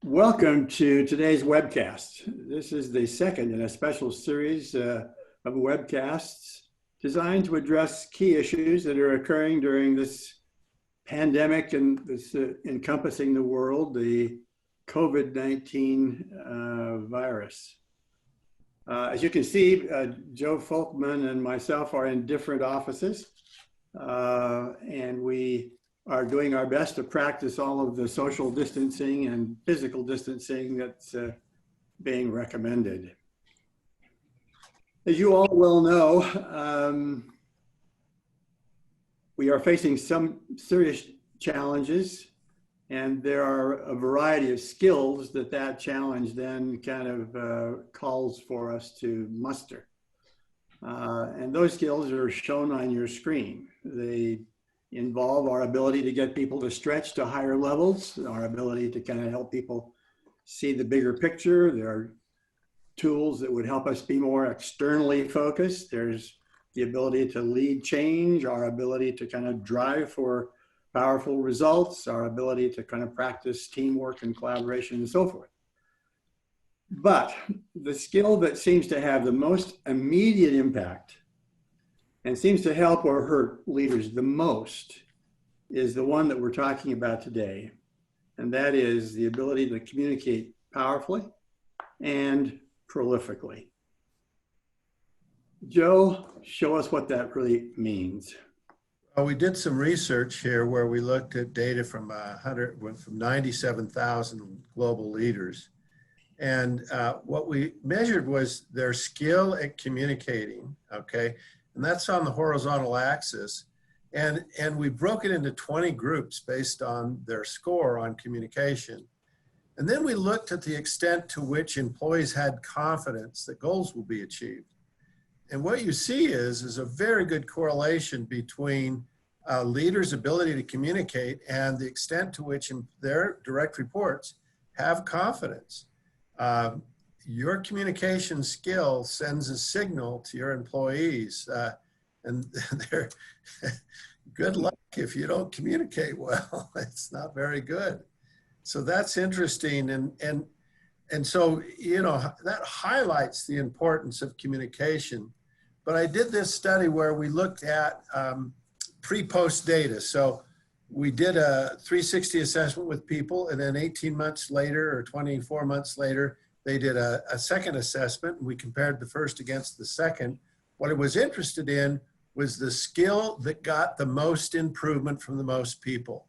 Welcome to today's webcast. This is the second in a special series of webcasts designed to address key issues that are occurring during this pandemic and this encompassing the world, the COVID-19 virus. As you can see, Joe Folkman and myself are in different offices, and we are doing our best to practice all of the social distancing and physical distancing that's being recommended. As you all well know, we are facing some serious challenges, and there are a variety of skills that challenge then kind of calls for us to muster. And those skills are shown on your screen. They involve our ability to get people to stretch to higher levels, our ability to kind of help people see the bigger picture. There are tools that would help us be more externally focused. There's the ability to lead change, our ability to kind of drive for powerful results, our ability to kind of practice teamwork and collaboration and so forth. But the skill that seems to have the most immediate impact and seems to help or hurt leaders the most is the one that we're talking about today. And that is the ability to communicate powerfully and prolifically. Joe, show us what that really means. Well, we did some research here where we looked at data from 97,000 global leaders. And what we measured was their skill at communicating, okay? And that's on the horizontal axis. And we broke it into 20 groups based on their score on communication. And then we looked at the extent to which employees had confidence that goals will be achieved. And what you see is a very good correlation between leaders' ability to communicate and the extent to which their direct reports have confidence. Your communication skill sends a signal to your employees, and they're good luck if you don't communicate well. It's not very good. So that's interesting, and so that highlights the importance of communication. But I did this study where we looked at pre-post data. So we did a 360 assessment with people, and then 18 months later or 24 months later, they did a second assessment, and we compared the first against the second. What I was interested in was the skill that got the most improvement from the most people.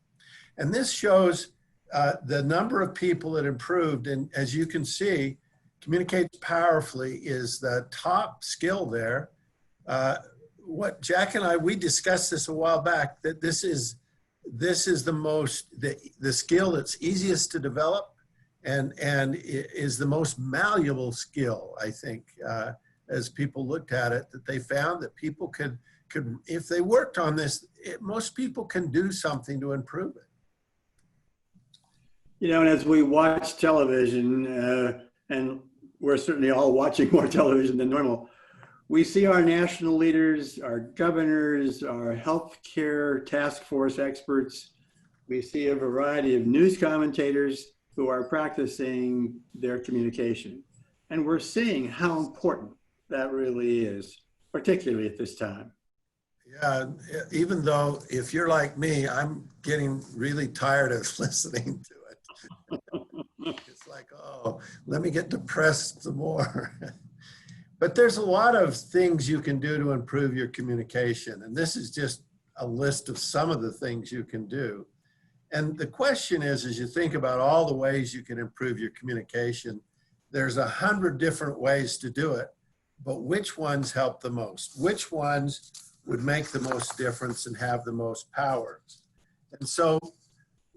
And this shows the number of people that improved. And as you can see, communicates powerfully is the top skill there. What Jack and we discussed this a while back, that this is the skill that's easiest to develop and is the most malleable skill, I think, as people looked at it, that they found that people could if they worked on this, most people can do something to improve it. And as we watch television, and we're certainly all watching more television than normal, we see our national leaders, our governors, our healthcare task force experts. We see a variety of news commentators who are practicing their communication. And we're seeing how important that really is, particularly at this time. Yeah, even though if you're like me, I'm getting really tired of listening to it. It's like, oh, let me get depressed some more. But there's a lot of things you can do to improve your communication. And this is just a list of some of the things you can do. And the question is, as you think about all the ways you can improve your communication, there's 100 different ways to do it, but which ones help the most? Which ones would make the most difference and have the most power? And so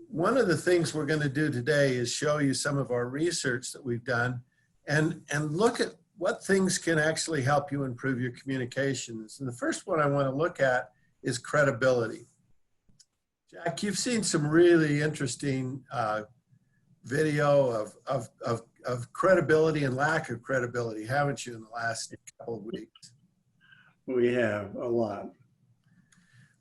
one of the things we're going to do today is show you some of our research that we've done and look at what things can actually help you improve your communications. And the first one I want to look at is credibility. Jack, you've seen some really interesting video of credibility and lack of credibility, haven't you, in the last couple of weeks? We have a lot.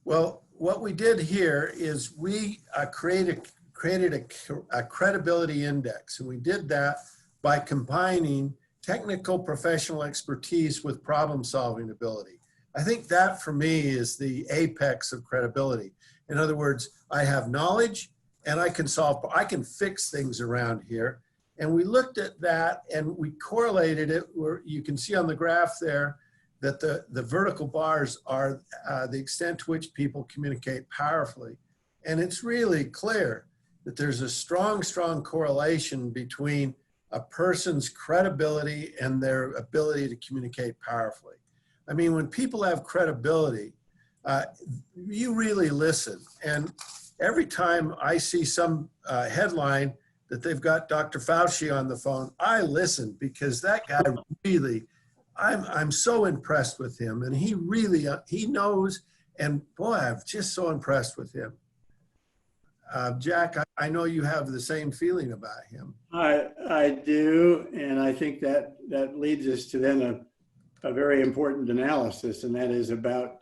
Well, what we did here is we created created a credibility index. And we did that by combining technical professional expertise with problem solving ability. I think that for me is the apex of credibility. In other words, I have knowledge and I can fix things around here. And we looked at that and we correlated it where you can see on the graph there that the vertical bars are the extent to which people communicate powerfully. And it's really clear that there's a strong correlation between a person's credibility and their ability to communicate powerfully. I mean, when people have credibility, you really listen. And every time I see some headline that they've got Dr. Fauci on the phone, I listen because that guy really, I'm so impressed with him, and he really, he knows, and boy, I'm just so impressed with him. Jack, I know you have the same feeling about him. I do, and I think that leads us to then a very important analysis, and that is about,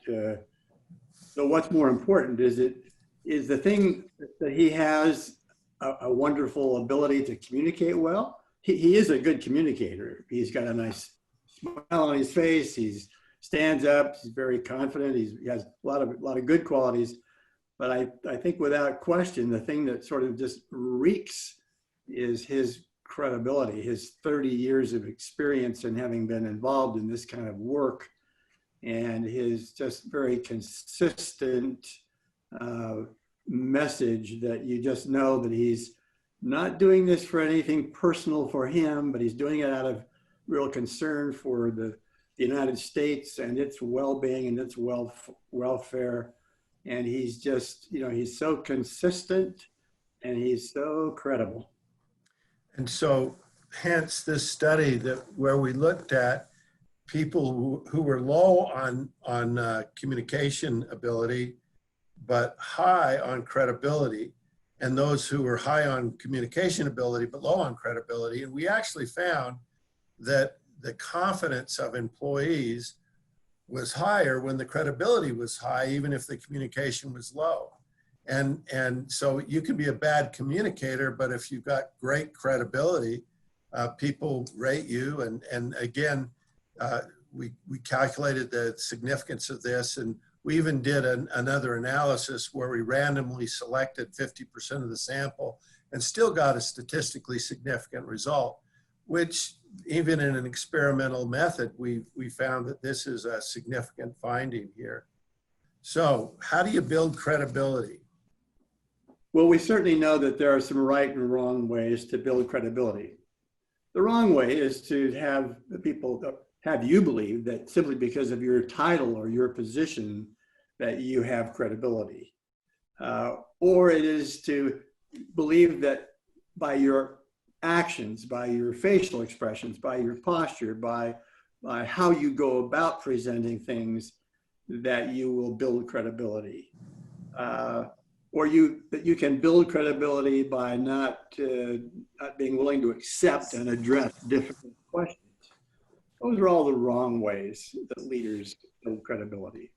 so what's more important is the thing that he has a wonderful ability to communicate well. He is a good communicator. He's got a nice smile on his face. He stands up. He's very confident. He has a lot of good qualities. But I think without question, the thing that sort of just reeks is his credibility, his 30 years of experience in having been involved in this kind of work, and his just very consistent message that you just know that he's not doing this for anything personal for him, but he's doing it out of real concern for the United States and its well-being and its welfare. And he's just, he's so consistent and he's so credible. And so hence this study where we looked at people who were low on communication ability, but high on credibility, and those who were high on communication ability, but low on credibility. And we actually found that the confidence of employees was higher when the credibility was high, even if the communication was low. And so you can be a bad communicator, but if you've got great credibility, people rate you. And again, we calculated the significance of this, and we even did another analysis where we randomly selected 50% of the sample and still got a statistically significant result, which even in an experimental method, we found that this is a significant finding here. So how do you build credibility? Well, we certainly know that there are some right and wrong ways to build credibility. The wrong way is to have the people have you believe that simply because of your title or your position that you have credibility. Or it is to believe that by your actions, by your facial expressions, by your posture, by how you go about presenting things, that you will build credibility. Or that you can build credibility by not being willing to accept and address difficult questions. Those are all the wrong ways that leaders build credibility.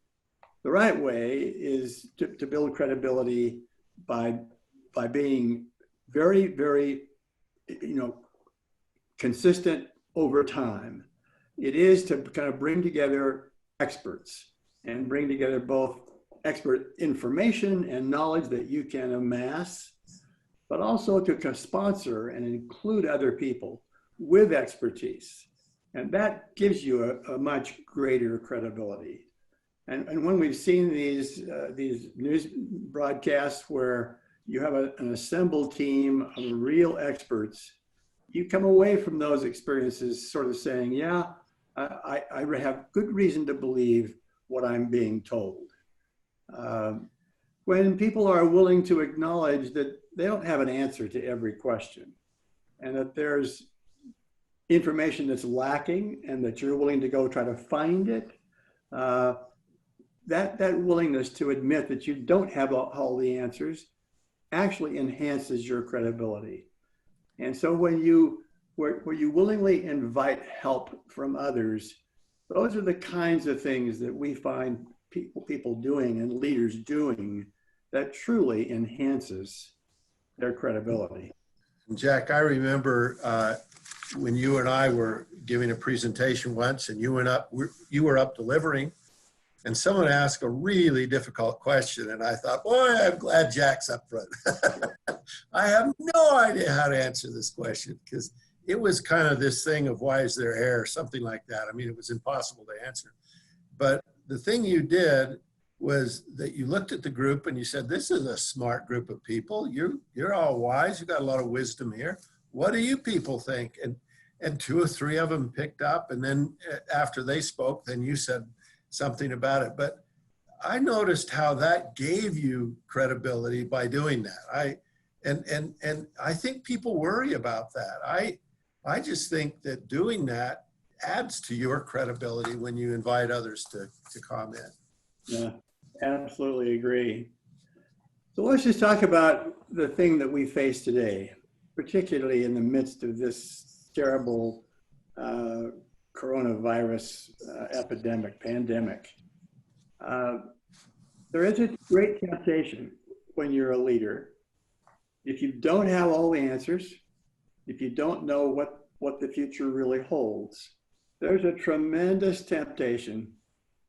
The right way is to build credibility by being very, very, consistent over time. It is to kind of bring together experts and bring together both expert information and knowledge that you can amass, but also to sponsor and include other people with expertise. And that gives you a much greater credibility. And when we've seen these news broadcasts where you have an assembled team of real experts, you come away from those experiences sort of saying, yeah, I have good reason to believe what I'm being told. When people are willing to acknowledge that they don't have an answer to every question and that there's information that's lacking and that you're willing to go try to find it, that willingness to admit that you don't have all the answers actually enhances your credibility. And so when you willingly invite help from others, those are the kinds of things that we find people doing and leaders doing that truly enhances their credibility. Jack, I remember when you and I were giving a presentation once, and you were up delivering, and someone asked a really difficult question, and I thought, boy, I'm glad Jack's up front. I have no idea how to answer this question, because it was kind of this thing of why is there hair, something like that. I mean, it was impossible to answer. But the thing you did was that you looked at the group and you said, this is a smart group of people. You're all wise. You got a lot of wisdom here. What do you people think? And two or three of them picked up. And then after they spoke, then you said something about it. But I noticed how that gave you credibility by doing that. And I think people worry about that. I just think that doing that adds to your credibility when you invite others to comment. Yeah, absolutely agree. So let's just talk about the thing that we face today, particularly in the midst of this terrible coronavirus pandemic. There is a great temptation when you're a leader. If you don't have all the answers, if you don't know what the future really holds, there's a tremendous temptation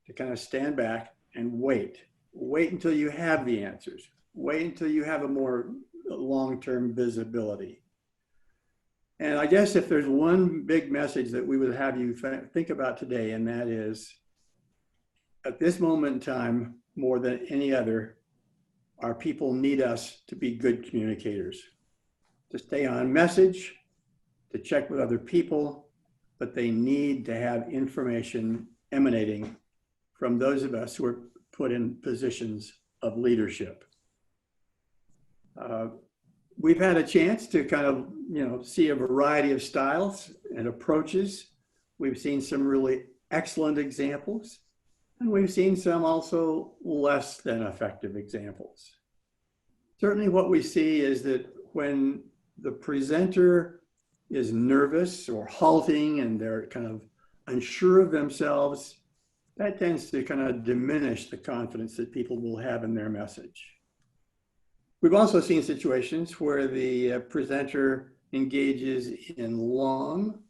to kind of stand back and wait until you have the answers, wait until you have a more long-term visibility. And I guess if there's one big message that we would have you think about today, and that is, at this moment in time, more than any other, our people need us to be good communicators, to stay on message, to check with other people, but they need to have information emanating from those of us who are put in positions of leadership. We've had a chance to kind of, see a variety of styles and approaches. We've seen some really excellent examples, and we've seen some also less than effective examples. Certainly what we see is that when the presenter is nervous or halting and they're kind of unsure of themselves, that tends to kind of diminish the confidence that people will have in their message. We've also seen situations where the presenter engages in long,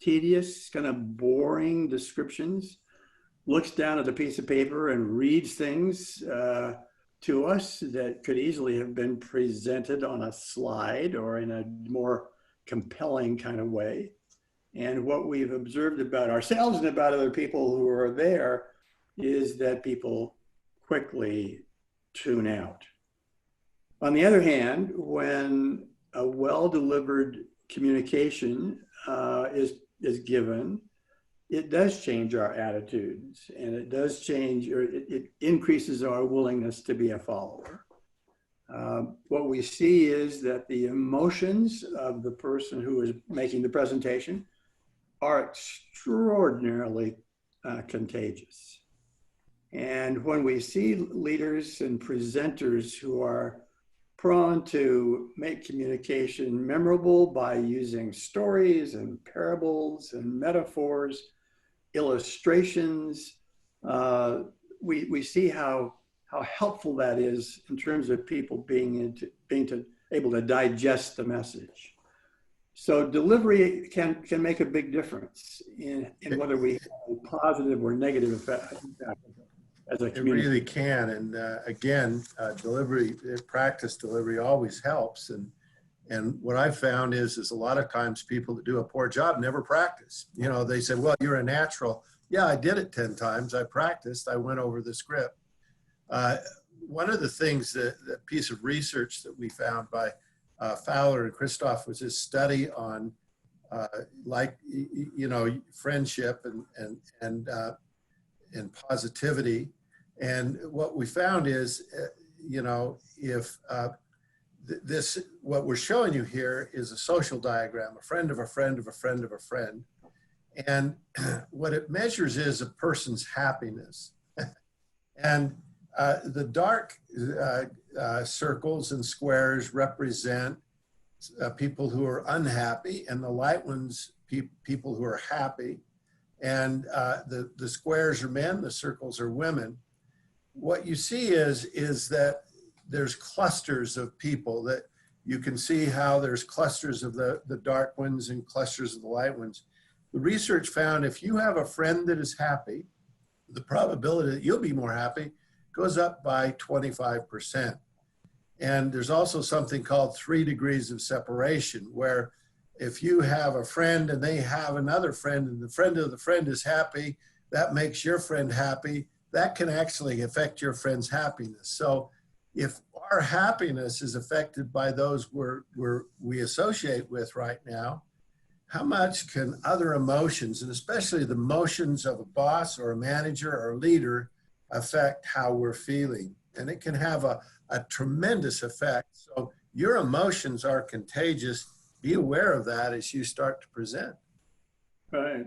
tedious, kind of boring descriptions, looks down at a piece of paper and reads things to us that could easily have been presented on a slide or in a more compelling kind of way. And what we've observed about ourselves and about other people who are there is that people quickly tune out. On the other hand, when a well-delivered communication is given, it does change our attitudes, and it does change, or it increases our willingness to be a follower. What we see is that the emotions of the person who is making the presentation are extraordinarily contagious. And when we see leaders and presenters who are prone to make communication memorable by using stories and parables and metaphors, illustrations, we see how helpful that is in terms of people being able to digest the message. So delivery can make a big difference in whether we have a positive or negative effect as a community. It really can. And again, practice delivery always helps. And what I've found is a lot of times people that do a poor job never practice. They say, well, you're a natural. Yeah, I did it 10 times. I practiced. I went over the script. One of the things that piece of research that we found by Fowler and Christoph was his study on friendship and positivity. And what we found is, if what we're showing you here is a social diagram, a friend of a friend of a friend of a friend. And what it measures is a person's happiness. And the dark circles and squares represent people who are unhappy, and the light ones, people who are happy. And the squares are men, the circles are women. What you see is that there's clusters of people that you can see how there's clusters of the dark ones and clusters of the light ones. The research found if you have a friend that is happy, the probability that you'll be more happy goes up by 25%. And there's also something called 3 degrees of separation, where if you have a friend and they have another friend and the friend of the friend is happy, that makes your friend happy. That can actually affect your friend's happiness. So if our happiness is affected by those we associate with right now, how much can other emotions, and especially the emotions of a boss or a manager or a leader, affect how we're feeling? And it can have a tremendous effect. So your emotions are contagious. Be aware of that as you start to present. Right.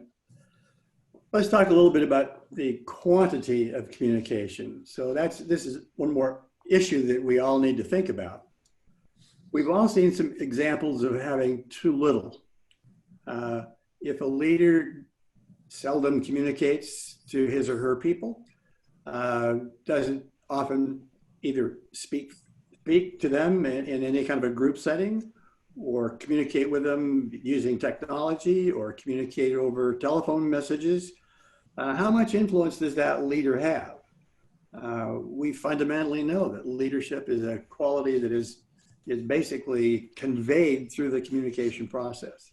Let's talk a little bit about the quantity of communication. So this is one more issue that we all need to think about. We've all seen some examples of having too little. If a leader seldom communicates to his or her people, doesn't often either speak to them in any kind of a group setting, or communicate with them using technology, or communicate over telephone messages, how much influence does that leader have? We fundamentally know that leadership is a quality that is basically conveyed through the communication process.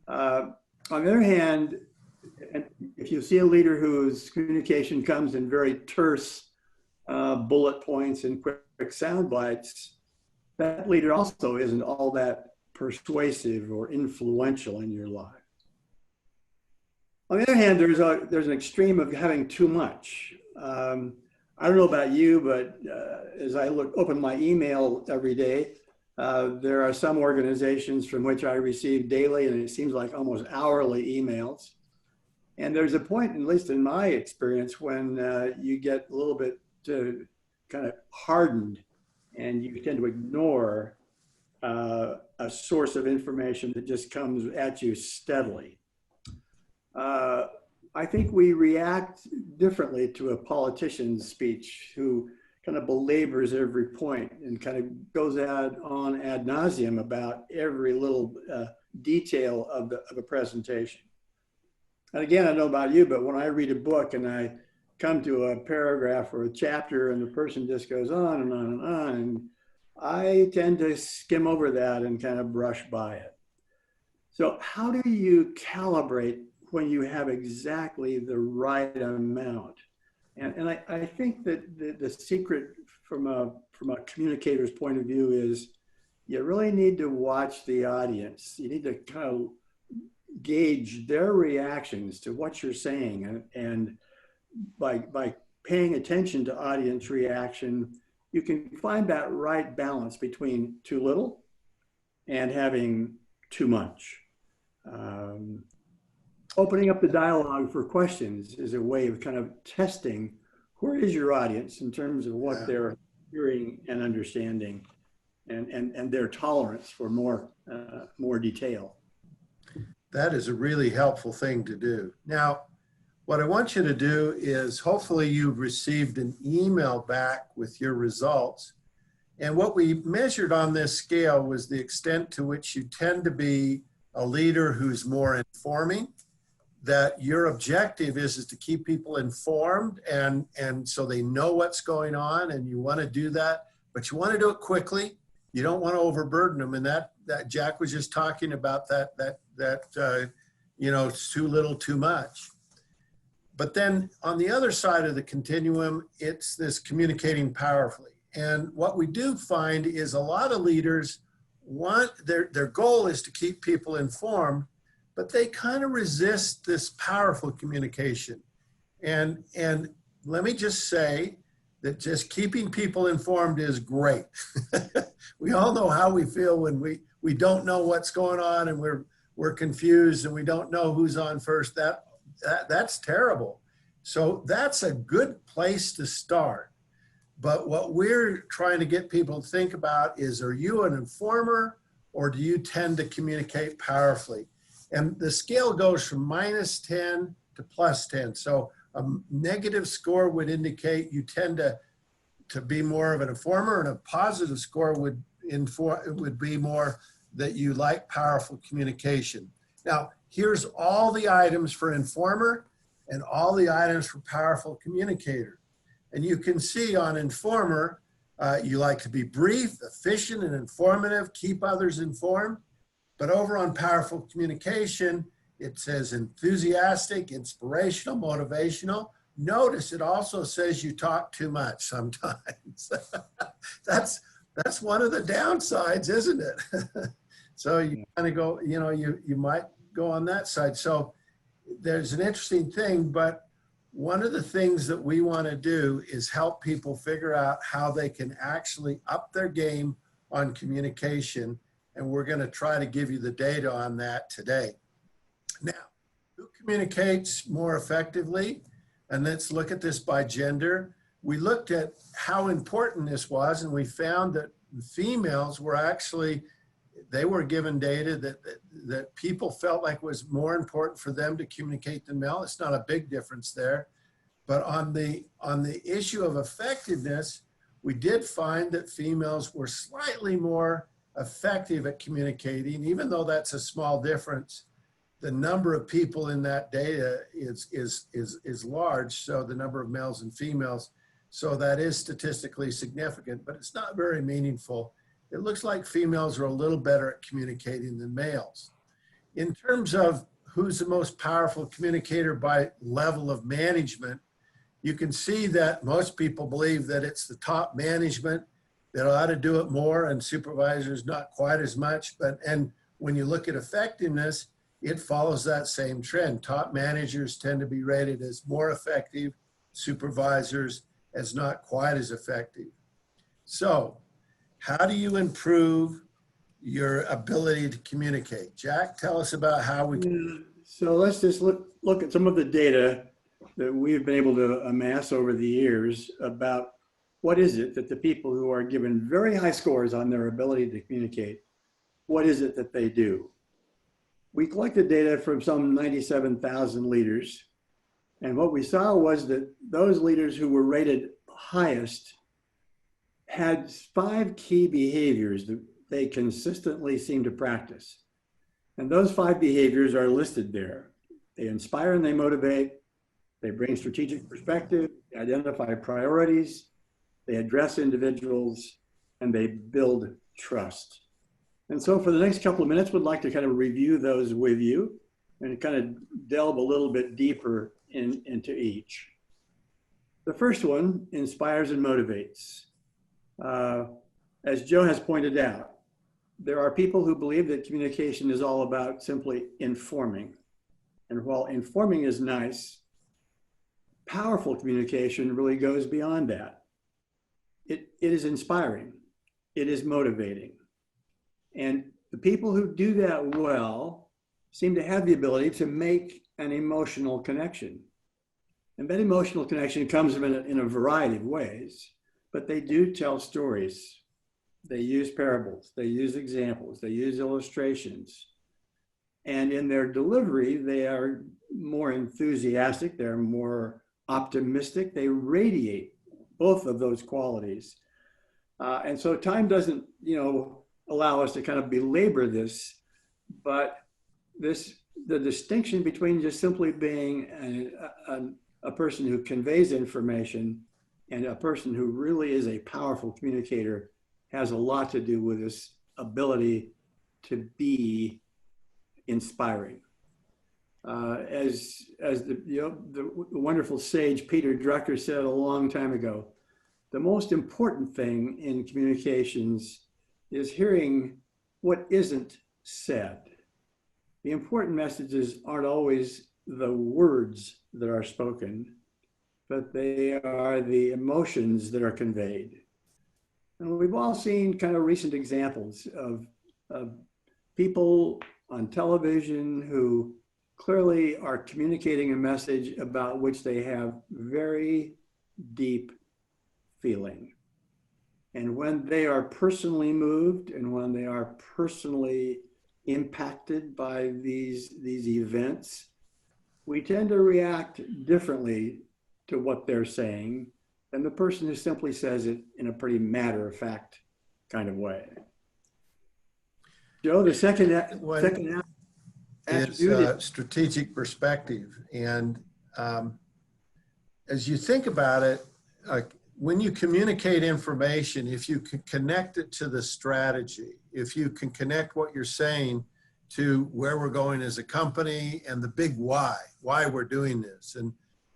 On the other hand, if you see a leader whose communication comes in very terse bullet points and quick sound bites, that leader also isn't all that persuasive or influential in your life. On the other hand, there's an extreme of having too much. I don't know about you, but as I open my email every day, there are some organizations from which I receive daily, and it seems like almost hourly emails. And there's a point, at least in my experience, when you get a little bit kind of hardened, and you tend to ignore a source of information that just comes at you steadily. I think we react differently to a politician's speech who kind of belabors every point and kind of goes on ad nauseum about every little detail of a presentation. And again, I don't know about you, but when I read a book and I come to a paragraph or a chapter and the person just goes on and on and on, and I tend to skim over that and kind of brush by it. So how do you calibrate when you have exactly the right amount? And I think that the secret from a communicator's point of view is you really need to watch the audience. You need to kind of gauge their reactions to what you're saying. And by paying attention to audience reaction, you can find that right balance between too little and having too much. Opening up the dialogue for questions is a way of kind of testing where is your audience in terms of what they're hearing and understanding, and their tolerance for more detail. That is a really helpful thing to do. Now, what I want you to do is hopefully you've received an email back with your results. And what we measured on this scale was the extent to which you tend to be a leader who's more informing, that your objective is to keep people informed and so they know what's going on, and you want to do that, but you want to do it quickly. You don't want to overburden them. And that Jack was just talking about that it's too little, too much. But then on the other side of the continuum, it's this communicating powerfully. And what we do find is a lot of leaders want, their goal is to keep people informed, but they kind of resist this powerful communication. And let me just say that just keeping people informed is great. We all know how we feel when we don't know what's going on and we're confused and we don't know who's on first. That's terrible. So that's a good place to start. But what we're trying to get people to think about is, are you an informer or do you tend to communicate powerfully? And the scale goes from -10 to +10. So a negative score would indicate you tend to be more of an informer, and a positive score would it would be more that you like powerful communication. Now, here's all the items for informer and all the items for powerful communicator. And you can see on informer, you like to be brief, efficient, and informative, keep others informed. But over on powerful communication, it says enthusiastic, inspirational, motivational. Notice it also says you talk too much sometimes. That's one of the downsides, isn't it? So you kind of go, you might go on that side. So there's an interesting thing, but one of the things that we want to do is help people figure out how they can actually up their game on communication. And we're going to try to give you the data on that today. Now, who communicates more effectively? And let's look at this by gender. We looked at how important this was, and we found that females were actually, they were given data that people felt like was more important for them to communicate than male. It's not a big difference there. But on the issue of effectiveness, we did find that females were slightly more effective at communicating, even though that's a small difference. The number of people in that data is large, so the number of males and females. So that is statistically significant, but it's not very meaningful. It looks like females are a little better at communicating than males. In terms of who's the most powerful communicator by level of management, you can see that most people believe that it's the top management that ought to do it more, and supervisors not quite as much. And when you look at effectiveness, it follows that same trend. Top managers tend to be rated as more effective, supervisors as not quite as effective. So how do you improve your ability to communicate? Jack, tell us about how we can. So let's just look at some of the data that we've been able to amass over the years about what is it that the people who are given very high scores on their ability to communicate, what is it that they do? We collected data from some 97,000 leaders. And what we saw was that those leaders who were rated highest had 5 key behaviors that they consistently seem to practice. And those 5 behaviors are listed there. They inspire and they motivate. They bring strategic perspective, they identify priorities, they address individuals, and they build trust. And so for the next couple of minutes, we'd like to kind of review those with you and kind of delve a little bit deeper into each. The first one, inspires and motivates. As Joe has pointed out, there are people who believe that communication is all about simply informing. And while informing is nice, powerful communication really goes beyond that. It is inspiring. It is motivating. And the people who do that well seem to have the ability to make an emotional connection. And that emotional connection comes in a variety of ways, but they do tell stories. They use parables, they use examples, they use illustrations. And in their delivery, they are more enthusiastic, they're more optimistic, they radiate both of those qualities. And so time doesn't, allow us to kind of belabor this, but the distinction between just simply being a person who conveys information and a person who really is a powerful communicator has a lot to do with this ability to be inspiring. As the wonderful sage Peter Drucker said a long time ago, the most important thing in communications is hearing what isn't said. The important messages aren't always the words that are spoken, but they are the emotions that are conveyed. And we've all seen kind of recent examples of people on television who clearly are communicating a message about which they have very deep feeling. And when they are personally moved and when they are personally impacted by these events, we tend to react differently to what they're saying than the person who simply says it in a pretty matter-of-fact kind of way. Joe, the When second it's attribute is, strategic perspective. And as you think about it, when you communicate information, if you can connect it to the strategy, if you can connect what you're saying to where we're going as a company and the big why we're doing this.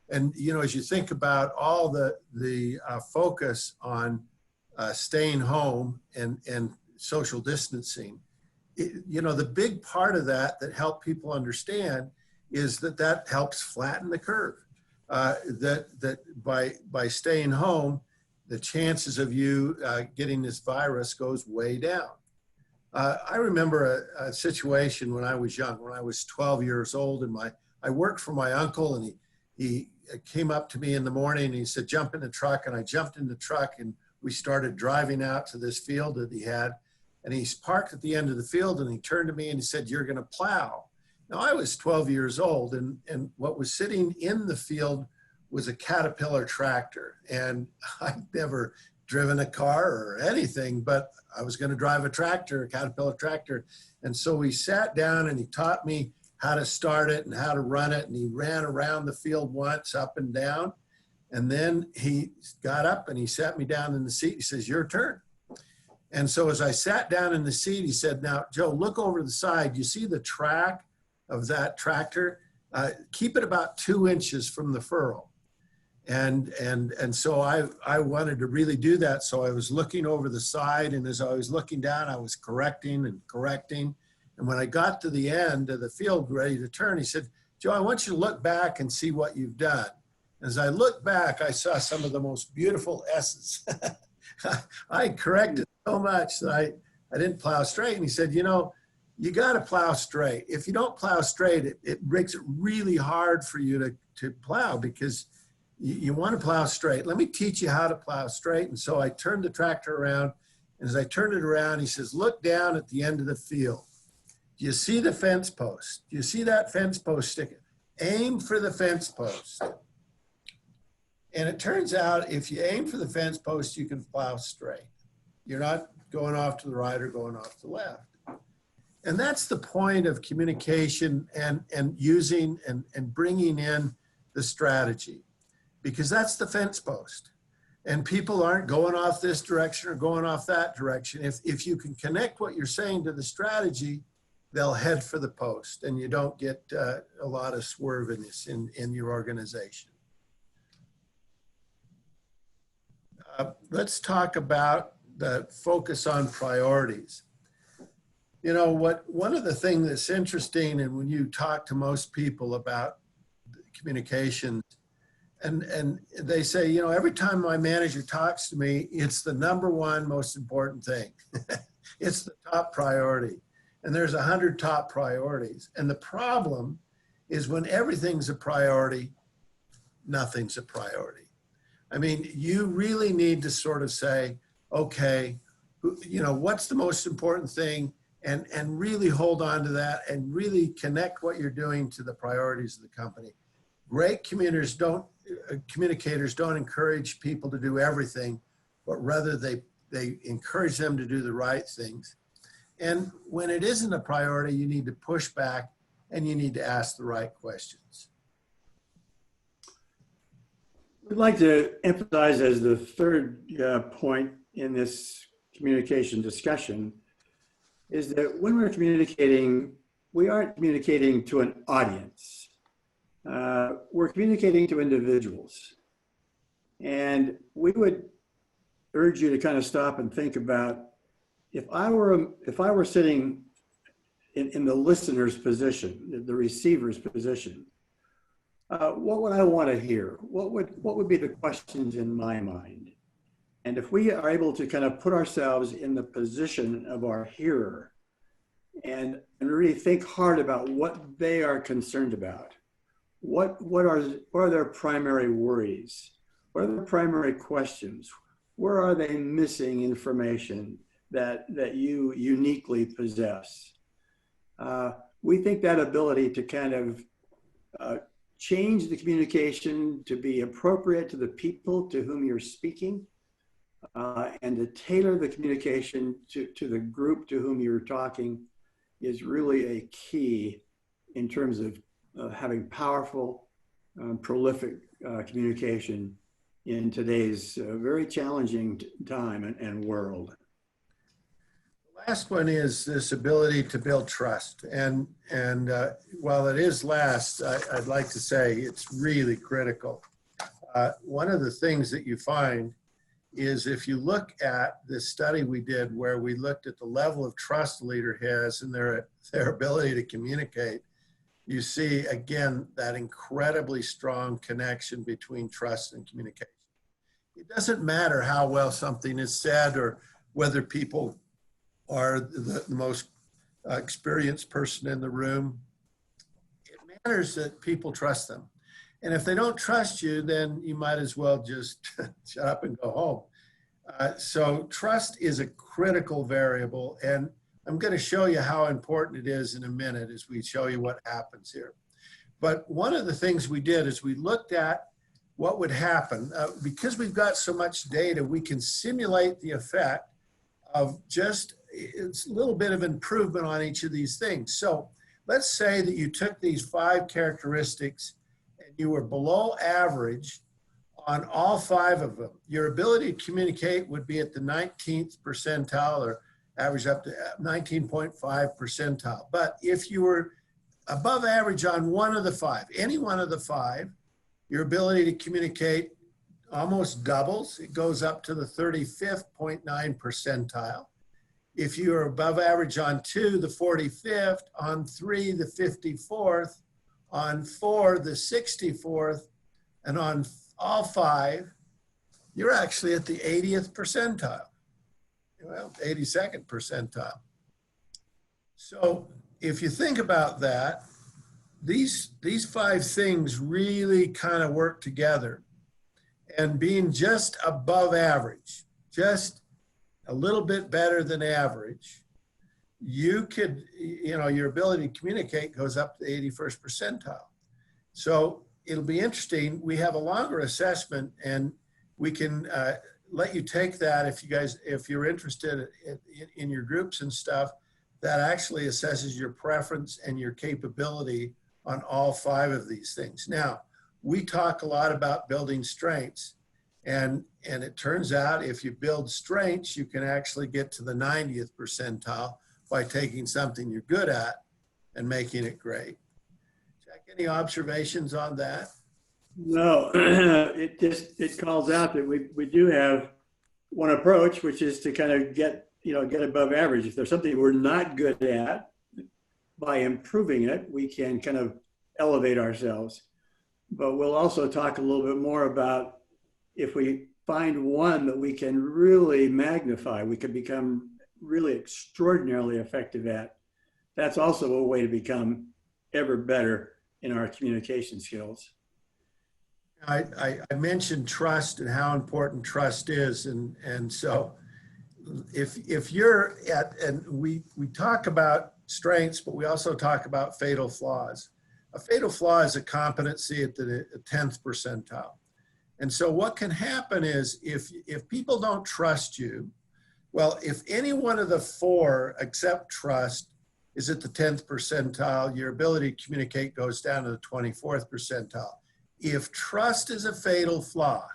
And you know, as you think about all the focus on staying home and social distancing, you know, the big part of that helped people understand is that helps flatten the curve. That by staying home, the chances of you getting this virus goes way down. I remember a situation when I was young, when I was 12 years old, and I worked for my uncle, and he came up to me in the morning and he said, "Jump in the truck," and I jumped in the truck, and we started driving out to this field that he had, and he's parked at the end of the field, and he turned to me and he said, "You're going to plow." Now I was 12 years old, and what was sitting in the field was a Caterpillar tractor, and I'd never driven a car or anything, but I was going to drive a Caterpillar tractor. And so we sat down and he taught me how to start it and how to run it. And he ran around the field once, up and down. And then he got up and he sat me down in the seat. He says, "Your turn." And so as I sat down in the seat, he said, "Now, Joe, look over the side. You see the track of that tractor? Keep it about 2 inches from the furrow." And so I wanted to really do that. So I was looking over the side, and as I was looking down, I was correcting and correcting. And when I got to the end of the field, ready to turn, he said, "Joe, I want you to look back and see what you've done." As I looked back, I saw some of the most beautiful S's. I corrected so much that I didn't plow straight. And he said, "You know, you got to plow straight. If you don't plow straight, it makes it really hard for you to plow, because you want to plow straight. Let me teach you how to plow straight." And so I turned the tractor around. And as I turned it around, he says, "Look down at the end of the field. Do you see the fence post? Do you see that fence post sticking? Aim for the fence post." And it turns out if you aim for the fence post, you can plow straight. You're not going off to the right or going off to the left. And that's the point of communication and using and bringing in the strategy, because that's the fence post. And people aren't going off this direction or going off that direction. If you can connect what you're saying to the strategy, they'll head for the post, and you don't get a lot of swerviness in your organization. Let's talk about the focus on priorities. You know, one of the things that's interesting, and when you talk to most people about communication, and they say, you know, every time my manager talks to me, it's the number one most important thing. It's the top priority. And there's 100 top priorities. And the problem is when everything's a priority, nothing's a priority. I mean, you really need to sort of say, okay, you know, what's the most important thing? And really hold on to that and really connect what you're doing to the priorities of the company. Great communicators don't encourage people to do everything, but rather they encourage them to do the right things. And when it isn't a priority, you need to push back and you need to ask the right questions. I'd like to emphasize as the third point in this communication discussion is that when we're communicating, we aren't communicating to an audience. We're communicating to individuals. And we would urge you to kind of stop and think about, if I were sitting in the listener's position, the receiver's position, what would I want to hear? What would be the questions in my mind? And if we are able to kind of put ourselves in the position of our hearer and really think hard about what they are concerned about, what are their primary worries? What are their primary questions? Where are they missing information that you uniquely possess? We think that ability to kind of change the communication to be appropriate to the people to whom you're speaking, and to tailor the communication to the group to whom you're talking is really a key in terms of having powerful, prolific communication in today's very challenging time and world. Last one is this ability to build trust. And while it is last, I'd like to say it's really critical. One of the things that you find is if you look at this study we did where we looked at the level of trust a leader has and their ability to communicate, you see, again, that incredibly strong connection between trust and communication. It doesn't matter how well something is said or whether people are the most experienced person in the room. It matters that people trust them. And if they don't trust you, then you might as well just shut up and go home. So trust is a critical variable. And I'm going to show you how important it is in a minute as we show you what happens here. But one of the things we did is we looked at what would happen. Because we've got so much data, we can simulate the effect of just it's a little bit of improvement on each of these things. So let's say that you took these 5 characteristics and you were below average on all 5 of them. Your ability to communicate would be at the 19th percentile or average up to 19.5 percentile. But if you were above average on one of the 5, any one of the 5, your ability to communicate almost doubles. It goes up to the 35.9 percentile. If you're above average on 2, the 45th, on 3, the 54th, on 4, the 64th, and on all 5, you're actually at the 80th percentile. Well, 82nd percentile. So if you think about that, these 5 things really kind of work together. And being just above average, just a little bit better than average, you could, your ability to communicate goes up to the 81st percentile. So it'll be interesting. We have a longer assessment and we can let you take that if you're interested in your groups and stuff, that actually assesses your preference and your capability on all 5 of these things. Now, we talk a lot about building strengths, and it turns out if you build strengths, you can actually get to the 90th percentile by taking something you're good at and making it great. Jack, any observations on that? No, it calls out that we do have one approach, which is to kind of get above average. If there's something we're not good at, by improving it, we can kind of elevate ourselves. But we'll also talk a little bit more about if we find one that we can really magnify, we can become really extraordinarily effective at. That's also a way to become ever better in our communication skills. I mentioned trust and how important trust is. And so if you're and we talk about strengths, but we also talk about fatal flaws. A fatal flaw is a competency at the 10th percentile. And so what can happen is if people don't trust you, well, if any one of the 4 except trust is at the 10th percentile, your ability to communicate goes down to the 24th percentile. If trust is a fatal flaw,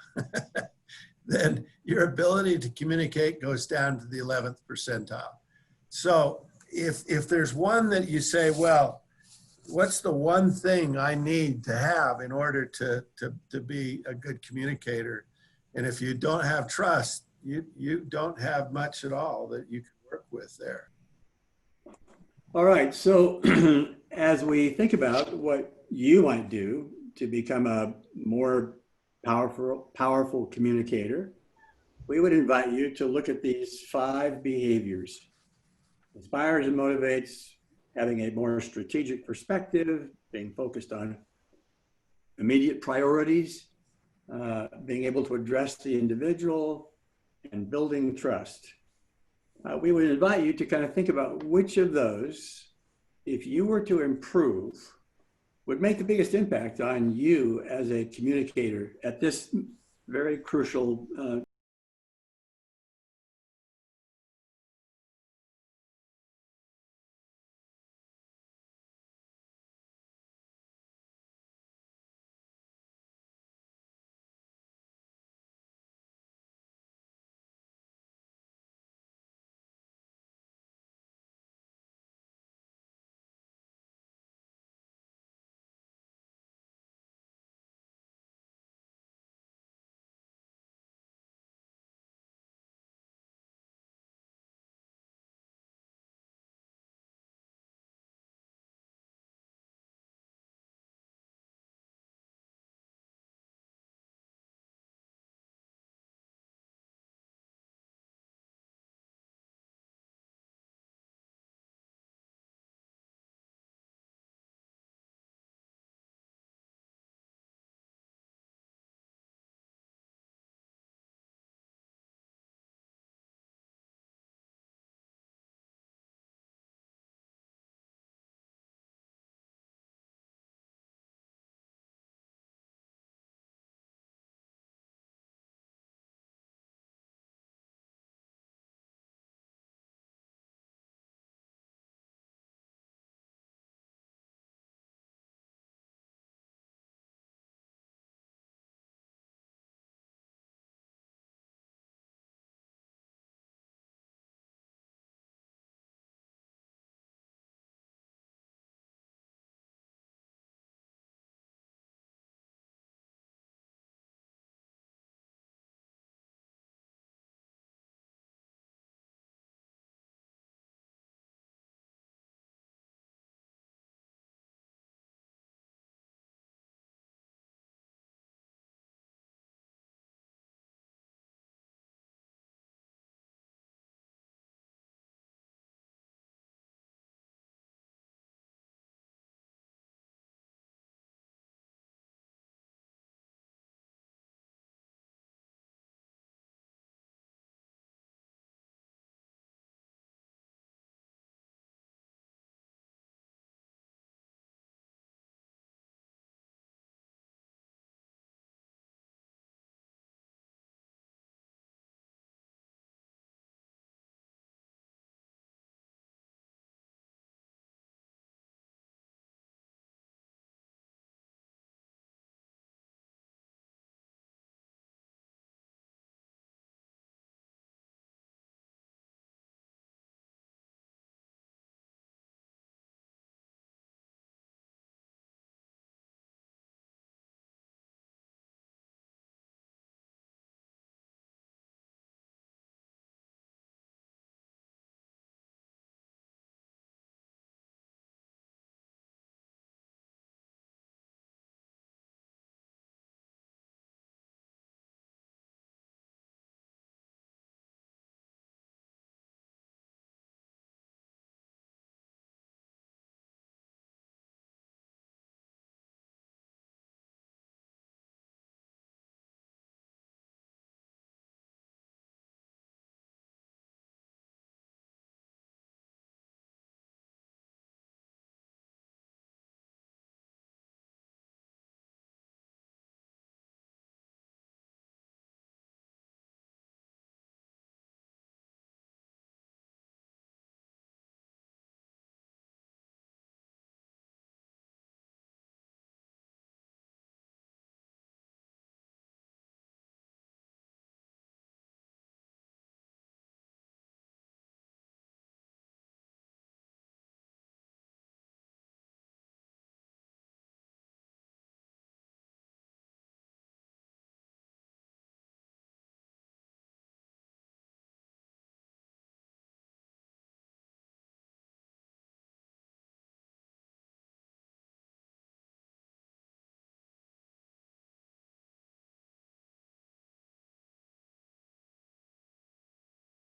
then your ability to communicate goes down to the 11th percentile. So if there's one that you say, well, what's the one thing I need to have in order to be a good communicator? And if you don't have trust, you don't have much at all that you can work with there. All right, so as we think about what you might do to become a more powerful communicator, we would invite you to look at these 5 behaviors. Inspires and motivates, having a more strategic perspective, being focused on immediate priorities, being able to address the individual, and building trust. We would invite you to kind of think about which of those, if you were to improve, would make the biggest impact on you as a communicator at this very crucial